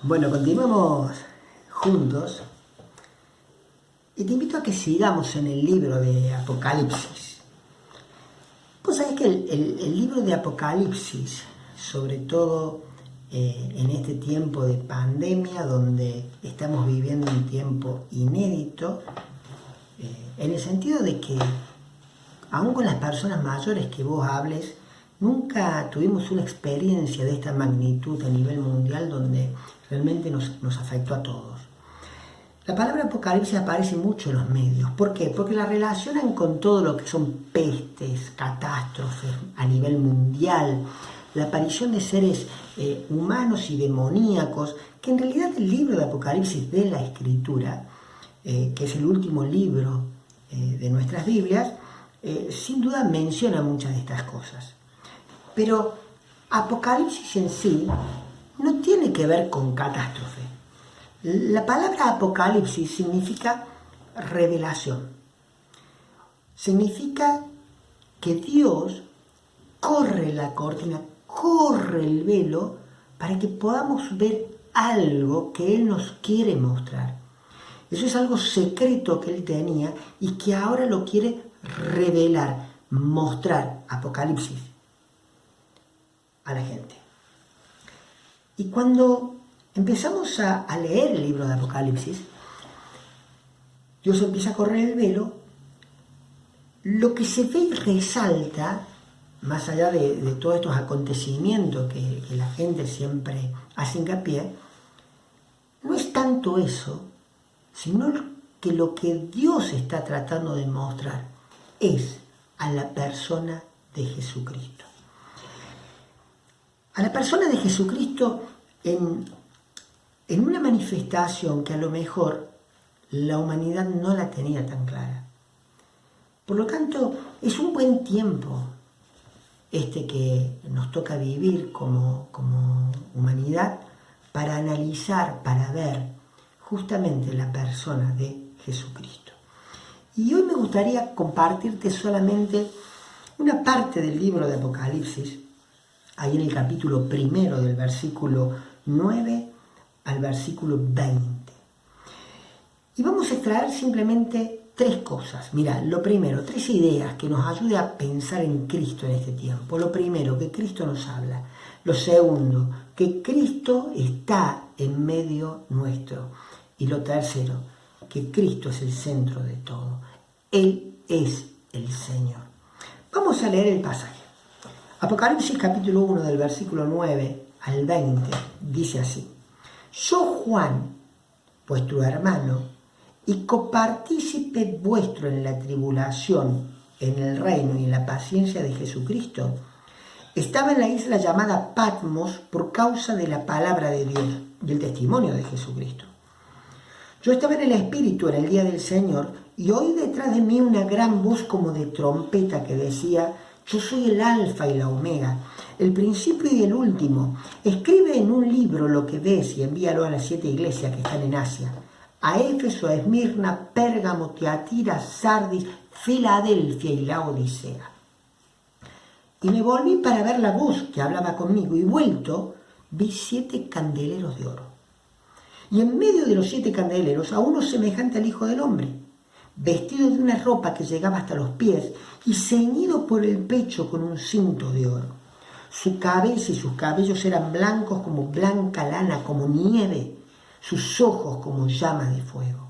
Bueno, continuamos juntos y te invito a que sigamos en el libro de Apocalipsis. Pues sabés que el libro de Apocalipsis, sobre todo en este tiempo de pandemia donde estamos viviendo un tiempo inédito, en el sentido de que aún con las personas mayores que vos hables, nunca tuvimos una experiencia de esta magnitud a nivel mundial donde realmente nos afectó a todos. La palabra apocalipsis aparece mucho en los medios. ¿Por qué? Porque la relacionan con todo lo que son pestes, catástrofes a nivel mundial, la aparición de seres humanos y demoníacos, que en realidad el libro de Apocalipsis de la Escritura, que es el último libro de nuestras Biblias, sin duda menciona muchas de estas cosas. Pero Apocalipsis en sí no tiene que ver con catástrofe. La palabra Apocalipsis significa revelación. Significa que Dios corre la cortina, corre el velo para que podamos ver algo que Él nos quiere mostrar. Eso es algo secreto que Él tenía y que ahora lo quiere revelar, mostrar, Apocalipsis, a la gente. Y cuando empezamos a leer el libro de Apocalipsis, Dios empieza a correr el velo, lo que se ve y resalta, más allá de todos estos acontecimientos que la gente siempre hace hincapié, no es tanto eso, sino que lo que Dios está tratando de mostrar es a la persona de Jesucristo. A la persona de Jesucristo en una manifestación que a lo mejor la humanidad no la tenía tan clara. Por lo tanto, es un buen tiempo este que nos toca vivir como humanidad para analizar, para ver justamente la persona de Jesucristo. Y hoy me gustaría compartirte solamente una parte del libro de Apocalipsis, ahí en el capítulo 1 del versículo 9 al versículo 20. Y vamos a extraer simplemente tres cosas. Mira, lo primero, tres ideas que nos ayuden a pensar en Cristo en este tiempo. Lo primero, que Cristo nos habla. Lo segundo, que Cristo está en medio nuestro. Y lo tercero, que Cristo es el centro de todo. Él es el Señor. Vamos a leer el pasaje. Apocalipsis capítulo 1 del versículo 9 al 20 dice así: Yo, Juan, vuestro hermano, y copartícipe vuestro en la tribulación, en el reino y en la paciencia de Jesucristo, estaba en la isla llamada Patmos por causa de la palabra de Dios, del testimonio de Jesucristo. Yo estaba en el Espíritu en el día del Señor, y oí detrás de mí una gran voz como de trompeta que decía: Yo soy el Alfa y la Omega, el principio y el último. Escribe en un libro lo que ves y envíalo a las 7 iglesias que están en Asia: a Éfeso, a Esmirna, Pérgamo, Tiatira, Sardis, Filadelfia y Laodicea. Y me volví para ver la voz que hablaba conmigo, y vuelto vi 7 candeleros de oro. Y en medio de los 7 candeleros a uno semejante al Hijo del Hombre, vestido de una ropa que llegaba hasta los pies y ceñido por el pecho con un cinto de oro. Su cabeza y sus cabellos eran blancos como blanca lana, como nieve, sus ojos como llamas de fuego,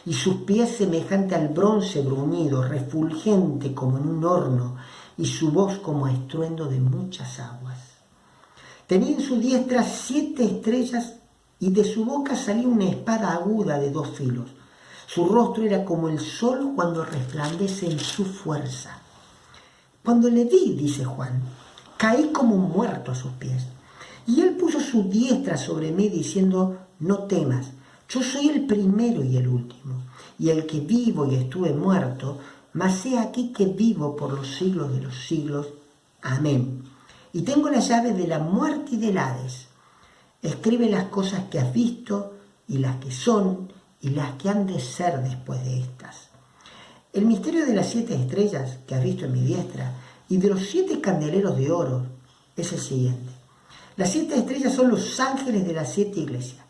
y sus pies semejante al bronce bruñido, refulgente como en un horno, y su voz como estruendo de muchas aguas. Tenía en su diestra 7 estrellas, y de su boca salía una espada aguda de 2 filos. Su rostro era como el sol cuando resplandece en su fuerza. Cuando le vi, dice Juan, caí como muerto a sus pies. Y él puso su diestra sobre mí diciendo: No temas, yo soy el primero y el último, y el que vivo y estuve muerto, mas he aquí que vivo por los siglos de los siglos. Amén. Y tengo la llave de la muerte y del Hades. Escribe las cosas que has visto, y las que son, y las que han de ser después de estas. El misterio de las 7 estrellas que has visto en mi diestra y de los 7 candeleros de oro es el siguiente. Las 7 estrellas son los ángeles de las 7 iglesias.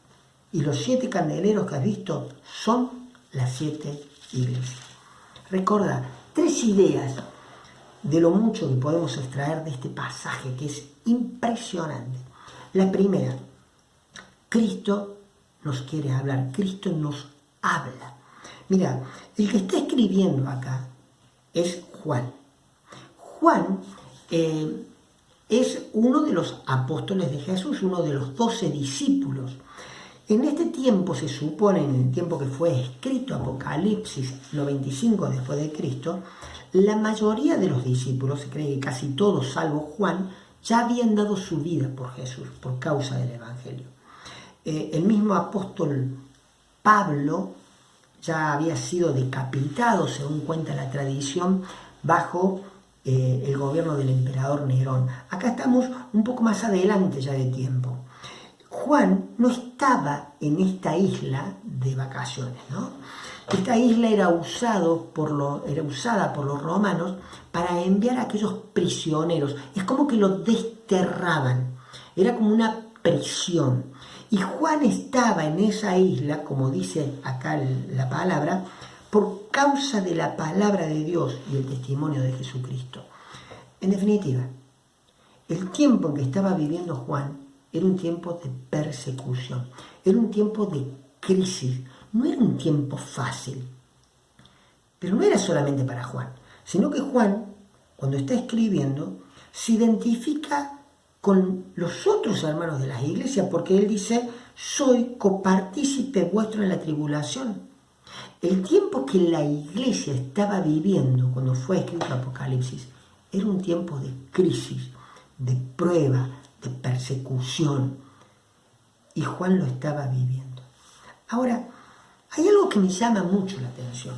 y los 7 candeleros que has visto son las 7 iglesias. Recuerda, 3 ideas de lo mucho que podemos extraer de este pasaje, que es impresionante. La primera, Cristo nos quiere hablar, Cristo nos habla. Mira, el que está escribiendo acá es Juan. Juan es uno de los apóstoles de Jesús, uno de los 12 discípulos. En este tiempo se supone, en el tiempo que fue escrito Apocalipsis 95 después de Cristo, la mayoría de los discípulos, se cree que casi todos salvo Juan, ya habían dado su vida por Jesús, por causa del Evangelio. El mismo apóstol Pablo ya había sido decapitado, según cuenta la tradición, bajo el gobierno del emperador Nerón. Acá estamos un poco más adelante ya de tiempo. Juan no estaba en esta isla de vacaciones, ¿no? Esta isla era usada por los romanos para enviar a aquellos prisioneros. Es como que los desterraban. Era como una prisión. Y Juan estaba en esa isla, como dice acá la palabra, por causa de la palabra de Dios y el testimonio de Jesucristo. En definitiva, el tiempo en que estaba viviendo Juan era un tiempo de persecución, era un tiempo de crisis, no era un tiempo fácil. Pero no era solamente para Juan, sino que Juan, cuando está escribiendo, se identifica con los otros hermanos de las iglesias, porque él dice, soy copartícipe vuestro en la tribulación. El tiempo que la iglesia estaba viviendo cuando fue escrito Apocalipsis era un tiempo de crisis, de prueba, de persecución. Y Juan lo estaba viviendo. Ahora, hay algo que me llama mucho la atención.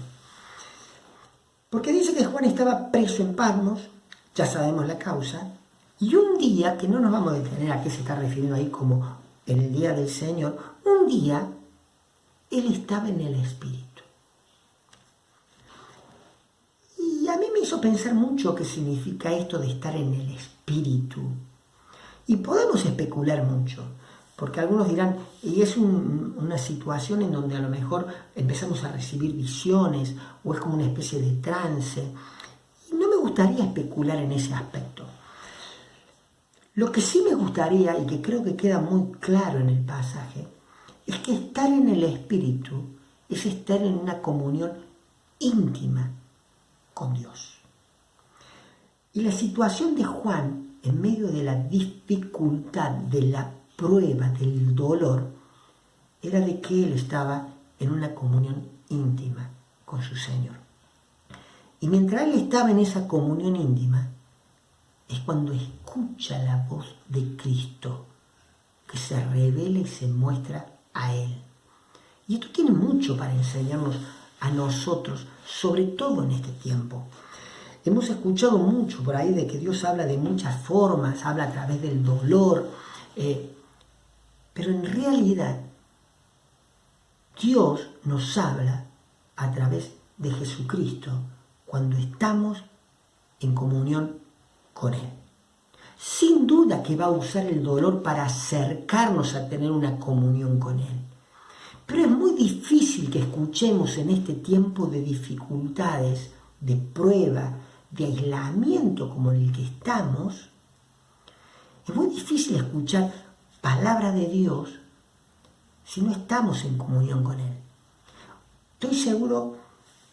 Porque dice que Juan estaba preso en Patmos, ya sabemos la causa, y un día, que no nos vamos a detener a qué se está refiriendo ahí como el día del Señor, un día él estaba en el Espíritu. Y a mí me hizo pensar mucho qué significa esto de estar en el Espíritu. Y podemos especular mucho, porque algunos dirán, y es una situación en donde a lo mejor empezamos a recibir visiones, o es como una especie de trance. Y no me gustaría especular en ese aspecto. Lo que sí me gustaría, y que creo que queda muy claro en el pasaje, es que estar en el Espíritu es estar en una comunión íntima con Dios. Y la situación de Juan, en medio de la dificultad, de la prueba, del dolor, era de que él estaba en una comunión íntima con su Señor. Y mientras él estaba en esa comunión íntima, es cuando escucha la voz de Cristo, que se revela y se muestra a él. Y esto tiene mucho para enseñarnos a nosotros, sobre todo en este tiempo. Hemos escuchado mucho por ahí de que Dios habla de muchas formas, habla a través del dolor, pero en realidad Dios nos habla a través de Jesucristo cuando estamos en comunión con Él. Sin duda que va a usar el dolor para acercarnos a tener una comunión con Él. Pero es muy difícil que escuchemos en este tiempo de dificultades, de prueba, de aislamiento como en el que estamos. Es muy difícil escuchar palabra de Dios si no estamos en comunión con Él. Estoy seguro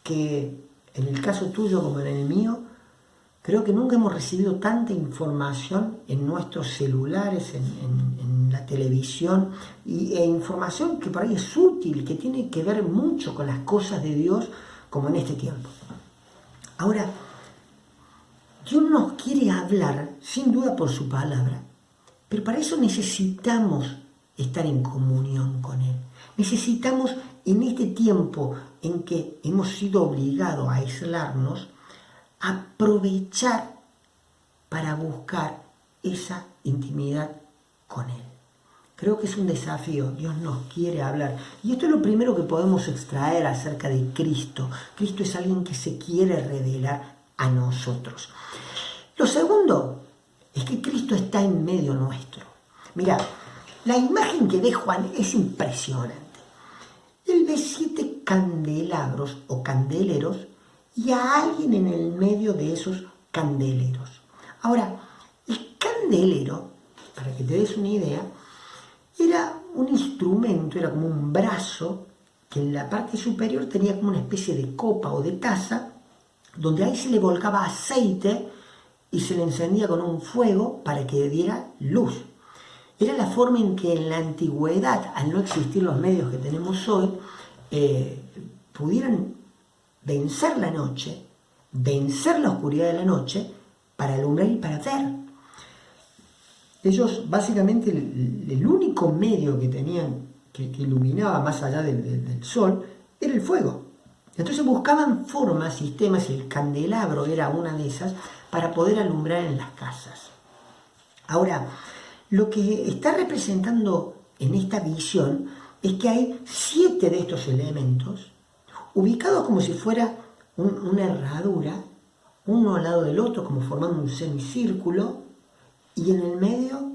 que en el caso tuyo como en el mío, creo que nunca hemos recibido tanta información en nuestros celulares, en la televisión, e información que por ahí es útil, que tiene que ver mucho con las cosas de Dios, como en este tiempo. Ahora, Dios nos quiere hablar, sin duda por su palabra, pero para eso necesitamos estar en comunión con Él. Necesitamos, en este tiempo en que hemos sido obligados a aislarnos, aprovechar para buscar esa intimidad con Él. Creo que es un desafío. Dios nos quiere hablar. Y esto es lo primero que podemos extraer acerca de Cristo. Cristo es alguien que se quiere revelar a nosotros. Lo segundo es que Cristo está en medio nuestro. Mira, La imagen que ve Juan es impresionante. Él ve 7 candelabros o candeleros y a alguien en el medio de esos candeleros. Ahora, el candelero, para que te des una idea, era un instrumento, era como un brazo que en la parte superior tenía como una especie de copa o de taza, donde ahí se le volcaba aceite y se le encendía con un fuego para que diera luz. Era la forma en que en la antigüedad, al no existir los medios que tenemos hoy, pudieran vencer la noche, vencer la oscuridad de la noche, para alumbrar y para ver. Ellos, básicamente, el único medio que tenían que iluminaba más allá del sol, era el fuego. Entonces buscaban formas, sistemas, y el candelabro era una de esas, para poder alumbrar en las casas. Ahora, lo que está representando en esta visión es que hay 7 de estos elementos ubicados como si fuera una herradura, uno al lado del otro, como formando un semicírculo, y en el medio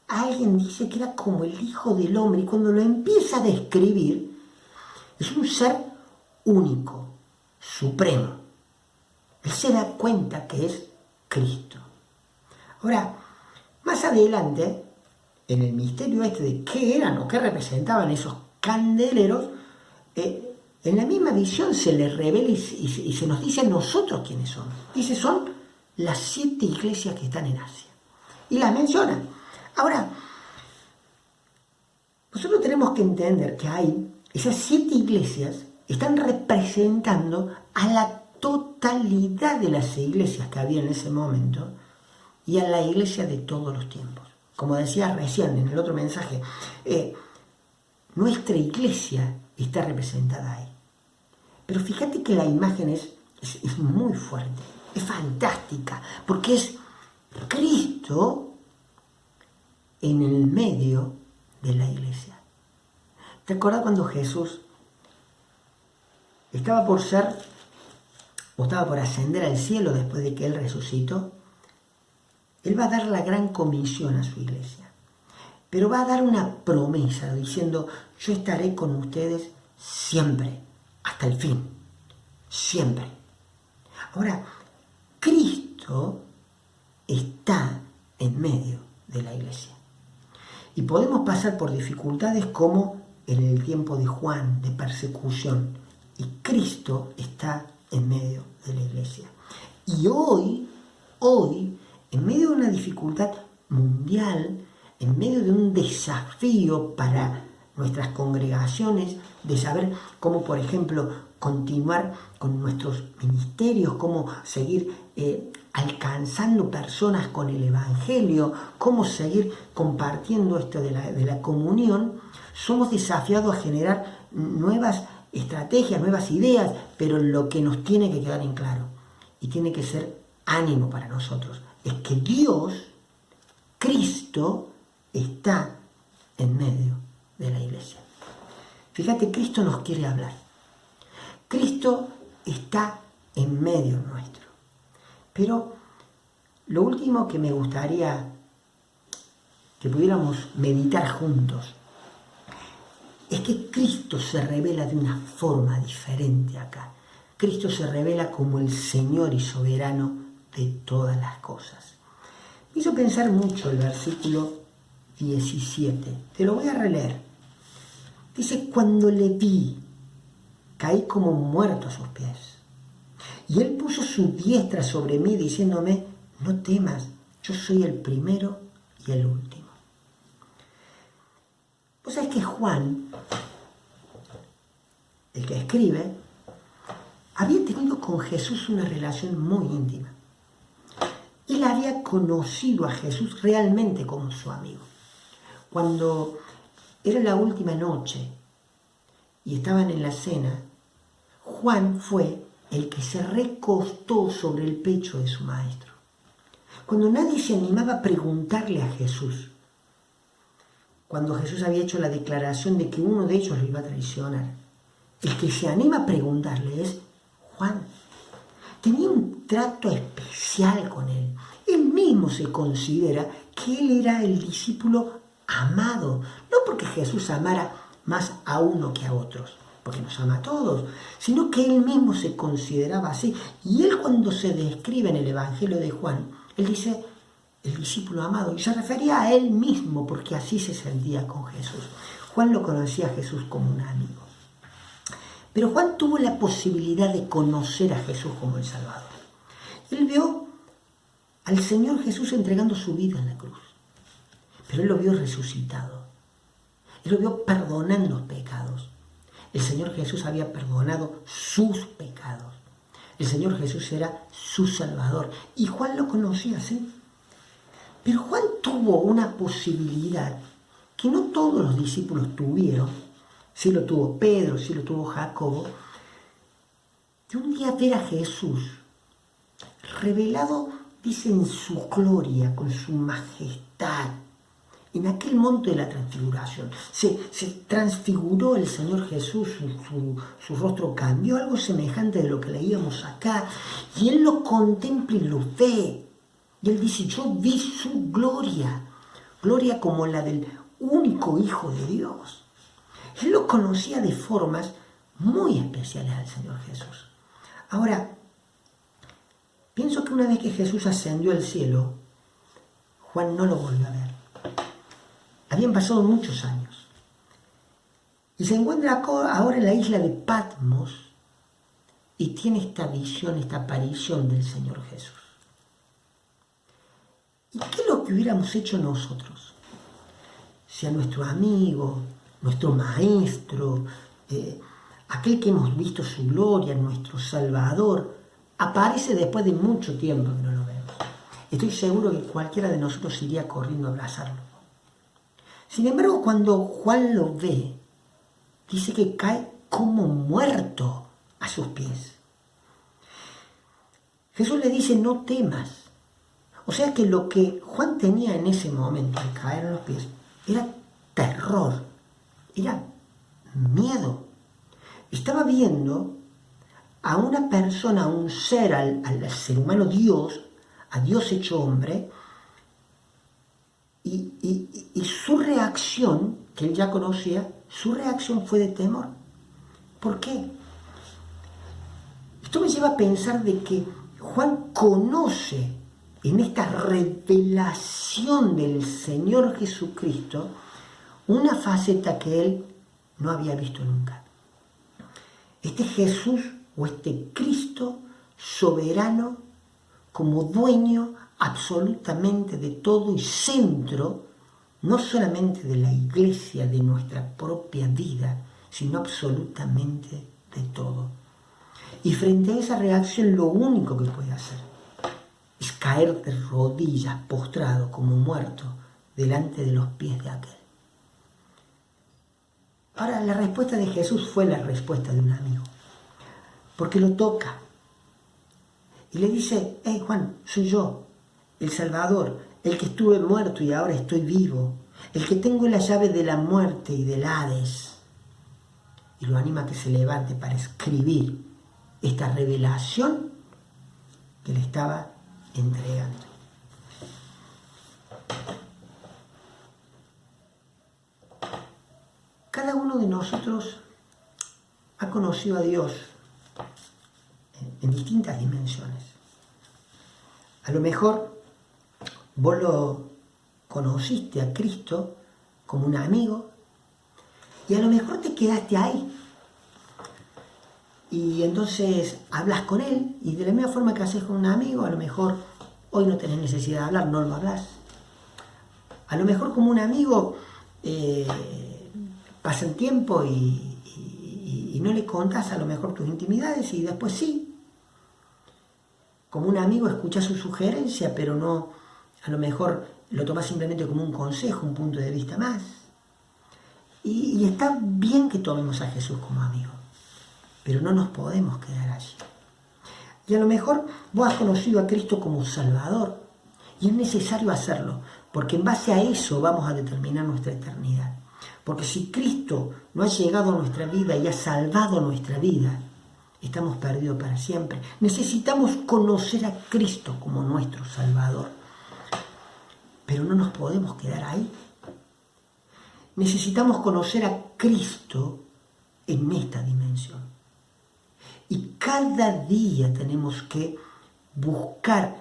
alguien dice que era como el Hijo del Hombre, y cuando lo empieza a describir, es un ser único, supremo. Él se da cuenta que es Cristo. Ahora, más adelante, en el misterio este de qué eran o qué representaban esos candeleros, en la misma visión se les revela y se nos dice a nosotros quiénes son. Dice, son las 7 iglesias que están en Asia. Y las menciona. Ahora, nosotros tenemos que entender que esas 7 iglesias están representando a la totalidad de las iglesias que había en ese momento y a la iglesia de todos los tiempos. Como decía recién en el otro mensaje, nuestra iglesia está representada ahí. Pero fíjate que la imagen es muy fuerte, es fantástica, porque es Cristo en el medio de la iglesia. ¿Te acuerdas cuando Jesús estaba por ascender al cielo después de que Él resucitó? Él va a dar la gran comisión a su iglesia, pero va a dar una promesa diciendo, yo estaré con ustedes siempre, hasta el fin, siempre. Ahora, Cristo está en medio de la iglesia. Y podemos pasar por dificultades como en el tiempo de Juan, de persecución, y Cristo está en medio de la iglesia. Y hoy, en medio de una dificultad mundial, en medio de un desafío para nuestras congregaciones, de saber cómo, por ejemplo, continuar con nuestros ministerios, cómo seguir alcanzando personas con el Evangelio, cómo seguir compartiendo esto de la comunión, somos desafiados a generar nuevas estrategias, nuevas ideas, pero lo que nos tiene que quedar en claro, y tiene que ser ánimo para nosotros, es que Dios, Cristo, está en medio de la iglesia. Fíjate, Cristo nos quiere hablar. Cristo está en medio nuestro. Pero lo último que me gustaría que pudiéramos meditar juntos es que Cristo se revela de una forma diferente acá. Cristo se revela como el Señor y soberano de todas las cosas. Me hizo pensar mucho el versículo 17. Te lo voy a releer. Dice, cuando le vi, caí como muerto a sus pies. Y él puso su diestra sobre mí, diciéndome, no temas, yo soy el primero y el último. Vos sabés que Juan, el que escribe, había tenido con Jesús una relación muy íntima. Él había conocido a Jesús realmente como su amigo. Cuando era la última noche y estaban en la cena, Juan fue el que se recostó sobre el pecho de su maestro. Cuando nadie se animaba a preguntarle a Jesús, cuando Jesús había hecho la declaración de que uno de ellos lo iba a traicionar, el que se anima a preguntarle es Juan. Tenía un trato especial con él. Él mismo se considera que él era el discípulo amado, no porque Jesús amara más a uno que a otros, porque nos ama a todos, sino que él mismo se consideraba así. Y él, cuando se describe en el Evangelio de Juan, él dice el discípulo amado, y se refería a él mismo porque así se sentía con Jesús. Juan lo conocía a Jesús como un amigo. Pero Juan tuvo la posibilidad de conocer a Jesús como el Salvador. Él vio al Señor Jesús entregando su vida en la cruz, pero él lo vio resucitado. Él lo vio perdonando pecados. El Señor Jesús había perdonado sus pecados. El Señor Jesús era su Salvador. Y Juan lo conocía, ¿sí? Pero Juan tuvo una posibilidad que no todos los discípulos tuvieron. Sí lo tuvo Pedro, sí lo tuvo Jacobo. De un día ver a Jesús revelado, dice, en su gloria, con su majestad. En aquel monte de la transfiguración se transfiguró el Señor Jesús, su rostro cambió, algo semejante de lo que leíamos acá, y él lo contempla y lo ve, y él dice, yo vi su gloria, gloria como la del único Hijo de Dios. Él lo conocía de formas muy especiales al Señor Jesús. Ahora, pienso que una vez que Jesús ascendió al cielo, Juan no lo volvió a ver. Habían pasado muchos años. Y se encuentra ahora en la isla de Patmos y tiene esta visión, esta aparición del Señor Jesús. ¿Y qué es lo que hubiéramos hecho nosotros? Si a nuestro amigo, nuestro maestro, aquel que hemos visto su gloria, nuestro Salvador, aparece después de mucho tiempo que no lo vemos. Estoy seguro que cualquiera de nosotros iría corriendo a abrazarlo. Sin embargo, cuando Juan lo ve, dice que cae como muerto a sus pies. Jesús le dice, no temas. O sea que lo que Juan tenía en ese momento al caer a los pies era terror, era miedo. Estaba viendo a una persona, a un ser, al ser humano Dios, a Dios hecho hombre, y su reacción, que él ya conocía, su reacción fue de temor. ¿Por qué? Esto me lleva a pensar de que Juan conoce en esta revelación del Señor Jesucristo una faceta que él no había visto nunca. Este Jesús o este Cristo soberano como dueño absolutamente de todo y centro, no solamente de la iglesia, de nuestra propia vida, sino absolutamente de todo. Y frente a esa reacción lo único que puede hacer es caer de rodillas, postrado como muerto, delante de los pies de aquel. Ahora, la respuesta de Jesús fue la respuesta de un amigo, porque lo toca y le dice, hey Juan, soy yo, el Salvador, el que estuve muerto y ahora estoy vivo, el que tengo la llave de la muerte y del Hades. Y lo anima a que se levante para escribir esta revelación que le estaba entregando. Cada uno de nosotros ha conocido a Dios en distintas dimensiones. A lo mejor vos lo conociste a Cristo como un amigo y a lo mejor te quedaste ahí. Y entonces hablas con él y de la misma forma que haces con un amigo, a lo mejor hoy no tenés necesidad de hablar, no lo hablas. A lo mejor como un amigo pasa el tiempo y no le contás a lo mejor tus intimidades y después sí. Como un amigo escuchas su sugerencia, pero no, a lo mejor lo tomás simplemente como un consejo, un punto de vista más. Y está bien que tomemos a Jesús como amigo, pero no nos podemos quedar allí. Y a lo mejor vos has conocido a Cristo como Salvador, y es necesario hacerlo, porque en base a eso vamos a determinar nuestra eternidad. Porque si Cristo no ha llegado a nuestra vida y ha salvado nuestra vida, estamos perdidos para siempre. Necesitamos conocer a Cristo como nuestro Salvador. Pero no nos podemos quedar ahí. necesitamos conocer a Cristo en esta dimensión. Y cada día tenemos que buscar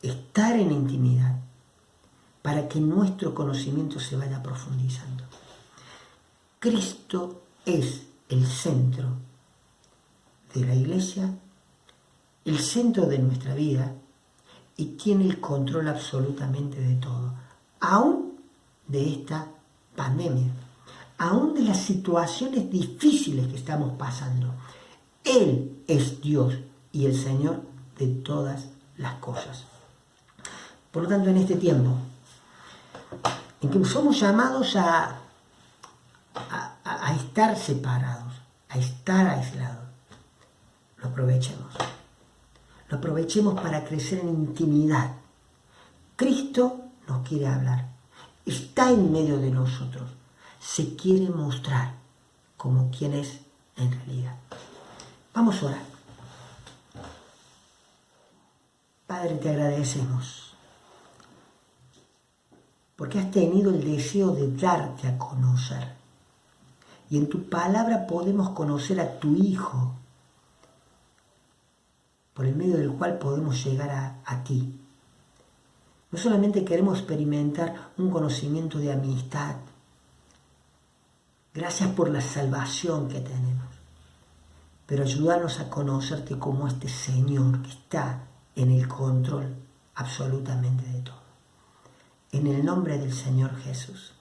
estar en intimidad para que nuestro conocimiento se vaya profundizando. Cristo es el centro de la iglesia, el centro de nuestra vida y tiene el control absolutamente de todo, aún de esta pandemia, aún de las situaciones difíciles que estamos pasando. Él es Dios y el Señor de todas las cosas. Por lo tanto, en este tiempo en que somos llamados a estar separados, a estar aislados, lo aprovechemos. Lo aprovechemos para crecer en intimidad. Cristo nos quiere hablar, está en medio de nosotros, se quiere mostrar como quien es en realidad. Vamos a orar. Padre, te agradecemos porque has tenido el deseo de darte a conocer. Y en tu palabra podemos conocer a tu Hijo, por el medio del cual podemos llegar a ti. No solamente queremos experimentar un conocimiento de amistad. Gracias por la salvación que tenemos. Pero ayúdanos a conocerte como este Señor que está en el control absolutamente de todo. En el nombre del Señor Jesús.